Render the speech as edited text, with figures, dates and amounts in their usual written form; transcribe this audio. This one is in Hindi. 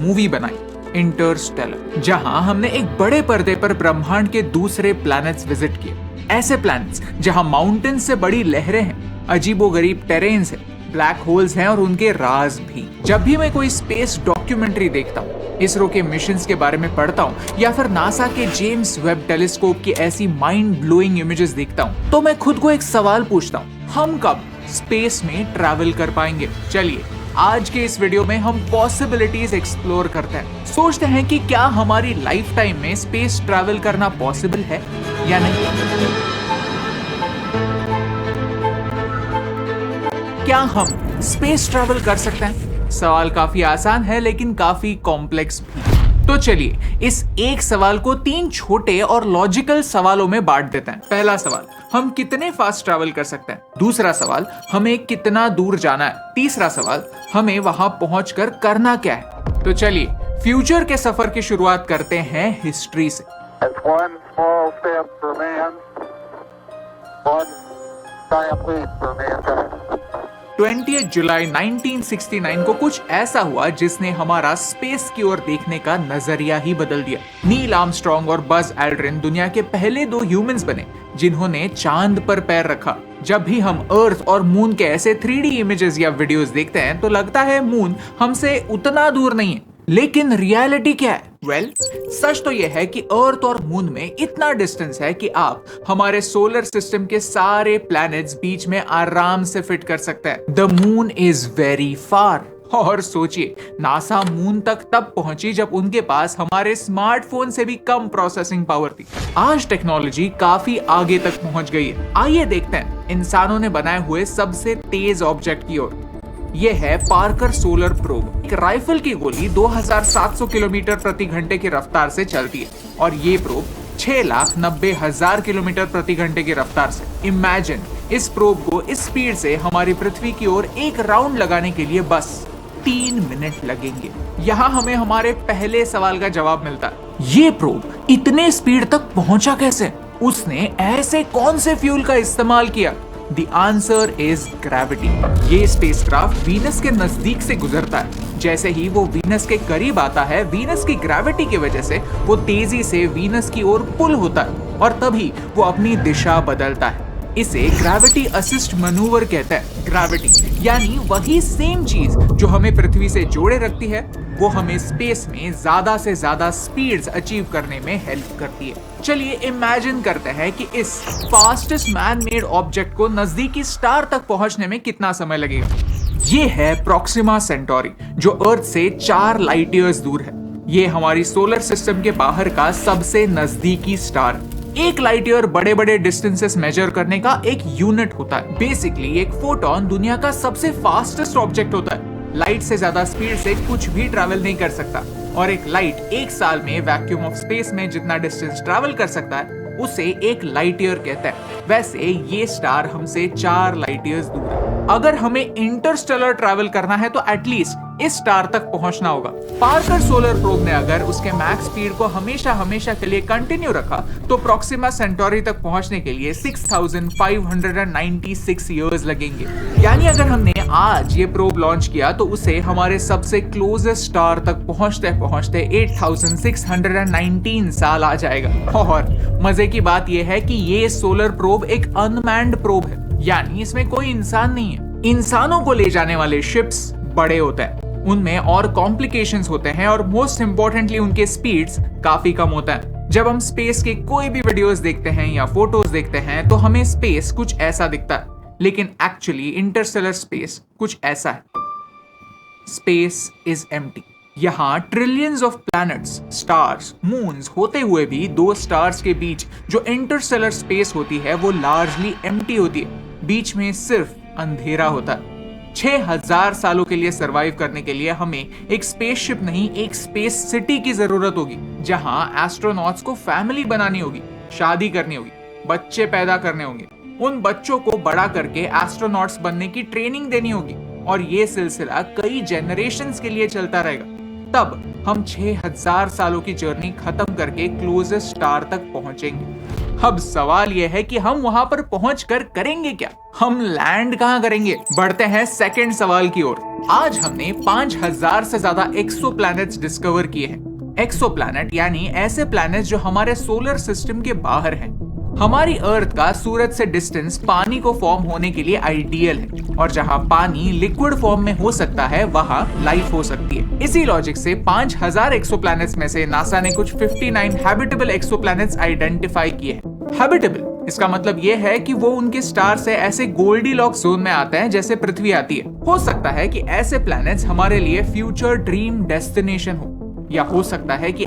मूवी बनाई इंटरस्टेलर, जहां हमने एक बड़े पर्दे पर ब्रह्मांड के दूसरे प्लैनेट्स विजिट किए। ऐसे प्लैनेट्स जहां माउंटेन्स से बड़ी लहरें हैं, अजीबोगरीब टेरेन्स है, ब्लैक होल्स हैं और उनके राज भी। जब भी मैं कोई स्पेस डॉक्यूमेंट्री देखता हूँ, इसरो के मिशंस के बारे में पढ़ता हूँ या फिर नासा के जेम्स वेब टेलीस्कोप की ऐसी माइंड ब्लोइंग इमेजेस देखता हूँ, तो मैं खुद को एक सवाल पूछता हूँ, हम कब स्पेस में ट्रैवल कर पाएंगे? चलिए आज के इस वीडियो में हम पॉसिबिलिटीज एक्सप्लोर करते हैं, सोचते हैं कि क्या हमारी लाइफ टाइम में स्पेस ट्रैवल करना पॉसिबल है या नहीं। क्या हम स्पेस ट्रैवल कर सकते हैं? सवाल काफी आसान है लेकिन काफी कॉम्प्लेक्स भी। तो चलिए इस एक सवाल को 3 छोटे और लॉजिकल सवालों में बांट देते हैं। पहला सवाल, हम कितने फास्ट ट्रैवल कर सकते हैं? दूसरा सवाल, हमें कितना दूर जाना है? तीसरा सवाल, हमें वहां पहुंचकर करना क्या है? तो चलिए फ्यूचर के सफर की शुरुआत करते हैं हिस्ट्री से। 20 जुलाई 1969 को कुछ ऐसा हुआ जिसने हमारा स्पेस की ओर देखने का नजरिया ही बदल दिया। नील आर्मस्ट्रांग और बज एल्ड्रिन दुनिया के पहले 2 ह्यूमंस बने जिन्होंने चांद पर पैर रखा। जब भी हम अर्थ और मून के ऐसे 3D इमेजेस या वीडियोस देखते हैं तो लगता है मून हमसे उतना दूर नहीं है, लेकिन रियलिटी क्या है? सच तो यह है कि अर्थ और मून में इतना डिस्टेंस है कि आप हमारे सोलर सिस्टम के सारे प्लैनेट्स बीच में आराम से फिट कर सकते हैं। The moon is very far. और सोचिए, नासा मून तक तब पहुंची जब उनके पास हमारे स्मार्टफोन से भी कम प्रोसेसिंग पावर थी। आज टेक्नोलॉजी काफी आगे तक पहुंच गई है। आइए देखते हैं इंसानों ने बनाए हुए सबसे तेज ऑब्जेक्ट की ओर। ये है पार्कर सोलर प्रोब। एक राइफल की गोली 2700 किलोमीटर प्रति घंटे की रफ्तार से चलती है और ये प्रोब 6,90,000 किलोमीटर प्रति घंटे की रफ्तार से। इमेजिन, इस प्रोब को इस स्पीड से हमारी पृथ्वी की ओर एक राउंड लगाने के लिए बस 3 मिनट लगेंगे। यहाँ हमें हमारे पहले सवाल का जवाब मिलता है, ये प्रोब इतने स्पीड तक पहुंचा कैसे? उसने ऐसे कौन से फ्यूल का इस्तेमाल किया? The answer is gravity। ये स्पेसक्राफ्ट वीनस के नजदीक से गुजरता है। जैसे ही वो वीनस के करीब आता है, वीनस की ग्रेविटी की वजह से वो तेजी से वीनस की ओर पुल होता है और तभी वो अपनी दिशा बदलता है। इसे ग्रेविटी असिस्ट मैन्यूवर कहते हैं। ग्रेविटी यानी वही सेम चीज जो हमें पृथ्वी से जोड़े रखती है, वो हमें स्पेस में ज्यादा से ज्यादा स्पीड्स अचीव करने में हेल्प करती है। चलिए इमेजिन करते हैं कि इस फास्टेस्ट मैन मेड ऑब्जेक्ट को नजदीकी स्टार तक पहुंचने में कितना समय लगेगा। ये है प्रोक्सिमा सेंटोरी, जो अर्थ से 4 लाइट ईयर्स दूर है। ये हमारी सोलर सिस्टम के बाहर का सबसे नजदीकी स्टार है। 1 लाइट ईयर बड़े बड़े डिस्टेंसेस मेजर करने का एक यूनिट होता है। बेसिकली एक फोटोन दुनिया का सबसे फास्टेस्ट ऑब्जेक्ट होता है। लाइट से ज्यादा स्पीड से कुछ भी ट्रैवल नहीं कर सकता और एक लाइट 1 साल में वैक्यूम ऑफ स्पेस में जितना डिस्टेंस ट्रैवल कर सकता है उसे 1 लाइट ईयर कहता है। वैसे ये स्टार हमसे 4 लाइट ईयर्स दूर है। अगर हमें इंटरस्टेलर ट्रैवल करना है तो एटलीस्ट इस स्टार तक पहुंचना होगा। पार्कर सोलर प्रोब ने अगर उसके मैक्स स्पीड को हमेशा के लिए कंटिन्यू रखा तो प्रोक्सिमा सेंटोरी तक पहुंचने के लिए 6,596 इयर्स लगेंगे। यानी अगर हमने आज ये प्रोब लॉन्च किया तो उसे हमारे सबसे क्लोजेस्ट स्टार तक पहुंचते पहुंचते 8,619 साल आ जाएगा। और मजे की बात यह है कि ये सोलर प्रोब एक अनमैन्ड प्रोब है, यानी इसमें कोई इंसान नहीं है। इंसानों को ले जाने वाले शिप्स बड़े होते हैं, उनमें और कॉम्प्लिकेशंस होते हैं और मोस्ट इंपॉर्टेंटली उनके स्पीड्स काफी कम होता है। जब हम स्पेस के कोई भी वीडियोस देखते हैं या फोटोज देखते हैं तो हमें स्पेस कुछ ऐसा दिखता है, लेकिन एक्चुअली इंटरस्टेलर स्पेस कुछ ऐसा है। Space is empty. यहाँ trillions of planets, stars, moons होते हुए भी 2 स्टार्स के बीच जो इंटरस्टेलर स्पेस होती है वो लार्जली एम्प्टी होती है। बीच में सिर्फ अंधेरा होता है। 6,000 सालों के लिए सरवाइव करने के लिए हमें एक स्पेसशिप नहीं, एक स्पेस सिटी की जरूरत होगी, जहां एस्ट्रोनॉट्स को फैमिली बनानी होगी, शादी करनी होगी, बच्चे पैदा करने होंगे, उन बच्चों को बड़ा करके एस्ट्रोनॉट्स बनने की ट्रेनिंग देनी होगी और ये सिलसिला कई जनरेशंस के लिए चलता रहेगा। तब हम 6,000 सालों की जर्नी खत्म करके क्लोजेस्ट स्टार तक पहुंचेंगे। अब सवाल यह है कि हम वहां पर पहुंचकर करेंगे क्या? हम लैंड कहां करेंगे? बढ़ते हैं सेकंड सवाल की ओर। आज हमने 5000 से ज्यादा एक्सोप्लैनेट्स डिस्कवर किए हैं। एक्सोप्लैनेट यानी ऐसे प्लैनेट्स जो हमारे सोलर सिस्टम के बाहर हैं। हमारी अर्थ का सूरज से डिस्टेंस पानी को फॉर्म होने के लिए आइडियल है, और जहां पानी लिक्विड फॉर्म में हो सकता है वहां लाइफ हो सकती है। इसी लॉजिक से 5000 एक्सोप्लैनेट्स में से नासा ने कुछ 59 हैबिटेबल एक्सोप्लैनेट्स आइडेंटिफाई किए हैं। हैबिटेबल इसका मतलब यह है कि वो उनके स्टार से ऐसे गोल्डीलॉक्स जोन में आते हैं जैसे पृथ्वी आती है। हो सकता है कि ऐसे प्लैनेट्स हमारे लिए फ्यूचर ड्रीम डेस्टिनेशन हो, या हो सकता है कि